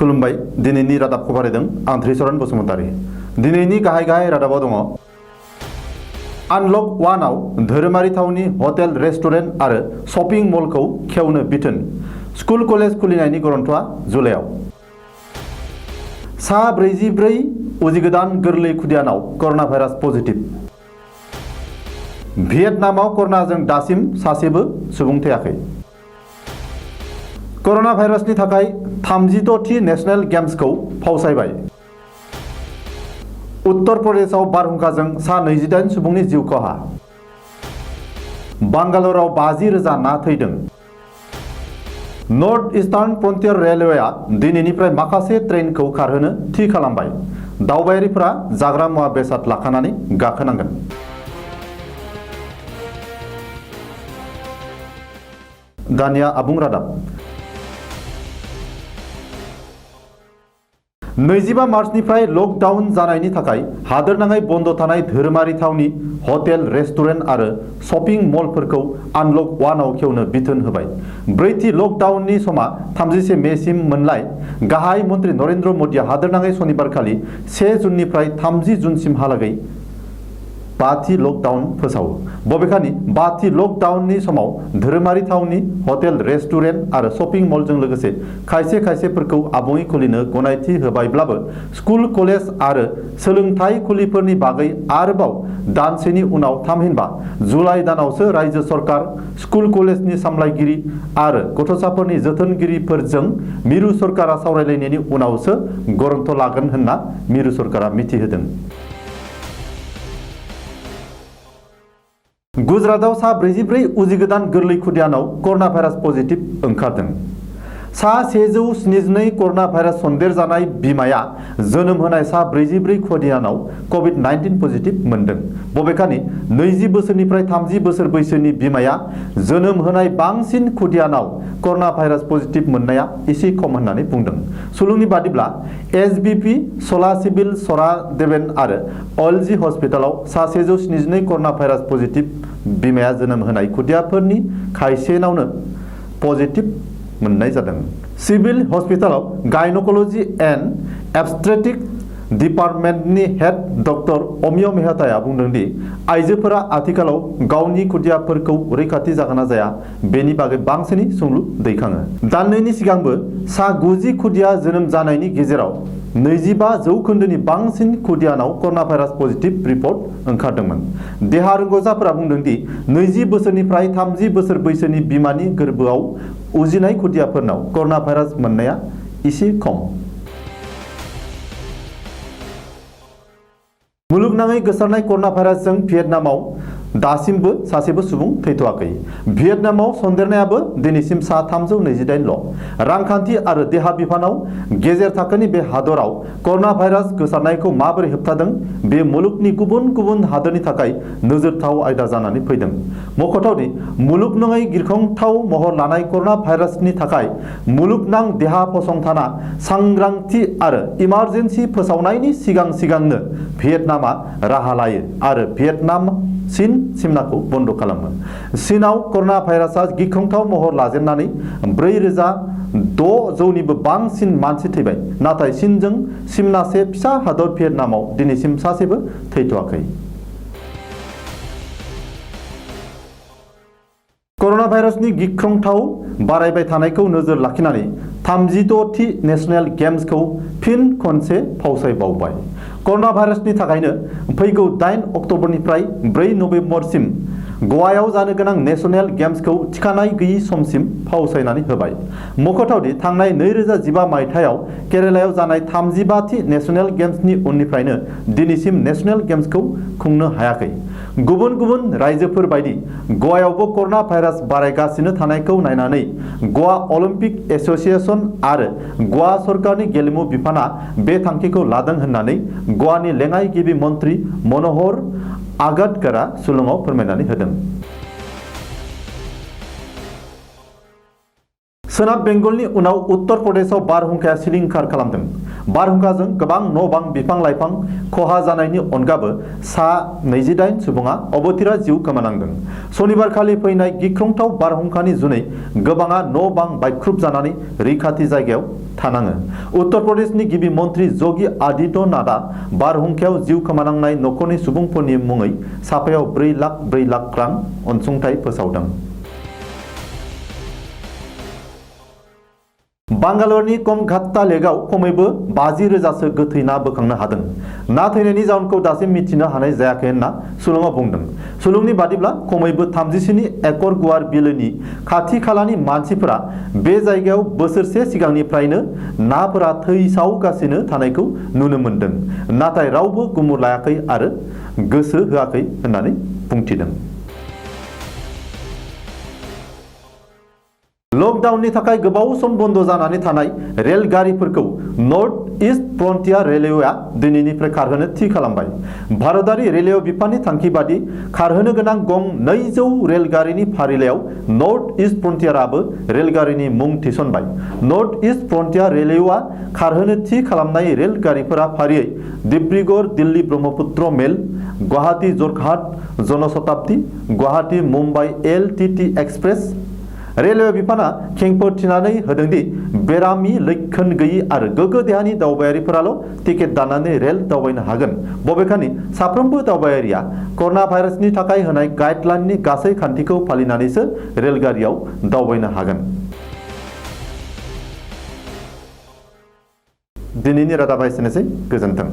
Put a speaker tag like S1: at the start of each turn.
S1: खुलुमबाय दिनैनि रादाबखौ बारायदों आं धृषरन बसुमतारी। दिनैनि गाहाय रादाबाव दङ आनलक 1 आव धोरोमारि थावनि हटेल रेस्टुरेन्ट आरो शपिं मलखौ खेवनो बिथोन। स्कुल कलेज खुलिनायनि गरन्थआ जुलाइआव। सा 44 उजिगोदान गोरलै खुदियानाव कर'ना भाइरास पजिटिभ। भियेटनामाव कर'नाजों दासिम सासेबो सुबुं थैयाखै। कर'ना भाइरासनि थाखाय 36थि नेशनेल गेम्सखौ फावसायबाय। उत्तर प्रदेशआव बारहुंखाजों सा 28 सुबुंनि जिउ खहा। बांगालराव 50,000 ना थैदों। नर्थ इस्टार्न फ्रन्टियर रेलवेआ दिनैनिफ्राय माखासे ट्रेनखौ खारहोनो थि खालामबाय। दावबायारिफोरा जाग्रा मुवा बेसाद लाखानानै गाखोनांगोन। दानिया आबुं रादाब। 25 मार्चनिफ्राय लकडाउन जानायनि थाखाय हादोरनाङै बन्द थानाय धोरोमारि थावनि हटेल रेस्टुरेन्ट आरो शपिं मलफोरखौ आनलक 1 आव खेवनो बिथोन होबाय। ब्रैथि लकडाउननि समा 31 मेसिम मोनलाय गाहाय मन्त्रि नरेन्द्र मोदीआ हादोरनाङै सनिबारखालि 1 जुननिफ्राय 30 जुनसिमहालागै 5थि लकडाउन फोसावो। बबेखानि 5थि लकडाउननि समाव धोरोमारि थावनि हटेल रेस्टुरेन्ट आरो शपिं मलजों लोगोसे खायसेफोरखौ आबुङै खुलिनो गनायथि होबायब्लाबो स्कुल कलेज आरो सोलोंथाइ खुलिफोरनि बागै आरोबाव दानसेनि उनाव थामहिनबा जुलाइ दानावसो रायजो सरकार, स्कुल कलेजनि सामलायगिरि आरो गथ'साफोरनि जोथोनगिरिफोरजों मिरु सरकारा सावरायलायनायनि उनावसो गरन्थ लागोन होनना मिरु सरकारा मिथिहोदों। गुजरातआव सा 44 उजिगोदान गोरलै खुदियानाव कर'ना भाइरास पजिटिभ ओंखारदों। सा 172 कर'ना भाइरास सन्देरजानाय बिमाया जोनोम होनाय सा 44 खुदियानाव कभिड-19 पजिटिभ मोनदों। बबेखानि 20 बोसोरनिफ्राय 30 बोसोर बैसोनि बिमाया जोनोम होनाय बांसिन खुदियानाव कर'ना भाइरास पजिटिभ मोननाया एसे खम होननानै बुंदों। सुलुंनि बादिब्ला एसबिपि, सला सिभिल सरादेवेन आरो अएलजी हस्पिटालाव सा 172 कर'ना भाइरास पजिटिभ बिमाया जोनोम होनाय खुदियाफोरनि खायसेनावनो पजिटिभ मोननाय जादों। सिभिल हस्पिटालाव गायनोकलजी एन्ड एब्स्ट्रेटिक डिपार्टमेन्टनि हेड डक्टर अमिय मेहताया बुंदों दि आइजोफोरा आथिखालाव गावनि खुदियाफोरखौ रैखाथि जागोन ना जाया बेनि बागै बांसिनै सोंलु दैखाङो। दाननैनि सिगांबो सा 90 खुदिया जोनोम जानायनि गेजेराव 25% बांसिन खुदियानाव कर'ना भाइरास पजिटिभ रिपर्ट ओंखारदोंमोन। देहा रोंग'साफोरा बुंदों दि 20 बोसोरनिफ्राय 30 बोसोर बैसोनि बिमानि गोरबोआव उजिनाय खुदियाफोरनाव कर'ना भाइरास मोननाया एसे खम। मुलुगनाङै गोसारनाय कर'ना भाइरासजों भियेटनामाव दासिमबो सासेबो सुबुं थैथ'वाखै। भियेटनामाव सन्देरनायाबो दिनैसिम सा 328ल'। रांखान्थि आरो देहा बिफानाव गेजेर थाखोनि बे हादराव कर'ना भाइरास गोसारनायखौ माबोरै होबथादों बे मुलुगनि गुबुन हादोरनि थाखाय नोजोरथाव आयदा जानानै फैदों। मख'थावदि मुलुगनाङै गिख्रंथाव महर लानाय कर'ना भाइरासनि थाखाय मुलुगनां देहा फसंथाना सांग्रांथि आरो इमारजेन्सि फोसावनायनि सिगांनो भियेटनामा राहा लायो आरो भियेटनाम चीन सिमनाखौ बन्द खालामो। चीनआव कर'ना भाइरासआ गिख्रंथाव महर लाजेननानै 4,600निबो बांसिन मानसि थैबाय। नाथाय चीनजों सिमनासे फिसा हादर भियेटनामाव दिनैसिम सासेबो थैथ'वाखै। कर'ना भाइरासनि गिख्रंथाव बारायबाय थानायखौ नोजोर लाखिनानै 36थि नेशनेल गेम्सखौ फिन खनसे फावसायबावबाय। कर'ना भाइरासनि थाखायनो फैगौ 8 अक्ट'बरनिफ्राय 4 नबेम्बरसिम गवायाव जानो गोनां नेशनेल गेम्सखौ थिखानाय गैयि समसिम फावसायनानै होबाय। मख'थावदि थांनाय 2015 मायथाइयाव केरालायाव जानाय 35थि नेशनेल गेम्सनि उननिफ्रायनो दिनैसिम नेशनेल गेम्सखौ खुंनो हायाखै। गुबुन रायजोफोर बायदि गवायावबो कर'ना भाइरास बारायगासिनो थानायखौ नायनानै गवा अलिम्पिक एस'सिएशन आरो गवा सरकारनि गेलेमु बिफाना बे थांखिखौ लादों होननानै गवानि लेङाइ गिबि मन्त्रि मन'हर आगादकारा सुलुङाव फोरमायनानै होदों। सोनाब बेंगलनि उनाव उत्तर प्रदेशआव बारहुंखाया सिलिंखार खालामदों। बारहुंखाजों गोबां न' बां बिफां लाइफां खहा जानायनि अनगाबो सा 28 सुबुङा अबथिरा जिउ खोमानांदों। सनिबारखालि फैनाय गिख्रंथाव बारहुंखानि जुनै गोबाङा न' बां बायख्रुब जानानै रैखाथि जायगायाव थानाङो। उत्तर प्रदेशनि गिबि मन्त्रि योगी आदित्यनाथआ बारहुंखायाव जिउ खोमानांनाय नखरनि सुबुंफोरनि मुङै साफायाव 4 लाख रां अनसुंथाइ फोसावदों। बांगालरनि कमघाट्टा लेकआव खमैबो 50,000सो गोथै ना बोखांनो हादों। ना थैनायनि जाउनखौ दासिम मिथिनो हानाय जायाखै होनना सुलुङा बुंदों। सुलुंनि बादिब्ला खमैबो 37 एकर गुवार बिलोनि खाथि खालानि मानसिफोरा बे जायगायाव बोसोरसे सिगांनिफ्रायनो नाफोरा थैसावगासिनो थानायखौ नुनो मोन्दों, नाथाय रावबो गुमुर लायाखै आरो गोसो होआखै होननानै बुंथिदों। लकडाउननि थाखाय गोबाव सम बन्द जानानै थानाय रेलगारिफोरखौ नर्थ इस्ट फ्रन्टियार रेलवेआ दिनैनिफ्राय खारहोनो थि खालामबाय। भारतारि रेलवे बिफाननि थांखि बादि खारहोनो गोनां गं 200 रेलगारिनि फारिलाइयाव नर्थ इस्ट फ्रन्टियाराबो रेलगारिनि मुं थिसनबाय। नर्थ इस्ट फ्रन्टियार रेलवेआ खारहोनो थि खालामनाय रेलगारिफोरा फारियै Dibrugarh Delhi Brahmaputra mail, Guwahati Jorhat Janshatabdi, Guwahati Mumbai LTT express. Railway बिफाना खेंफोरथिनानै होदों दि बेरामि लैखोन गैयि आरो गोगो देहानि दावबायारिफोराल' टिकेट दाननानै रेल दावबायनो हागोन। बबेखानि साफ्रोमबो दावबायारिया कर'ना भाइरासनि थाखाय होनाय गाइडलाइननि गासै खान्थिखौ फालिनानैसो रेलगारियाव दावबायनो हागोन। दिनैनि रादाबा एसेनोसै। गोजोन्थों।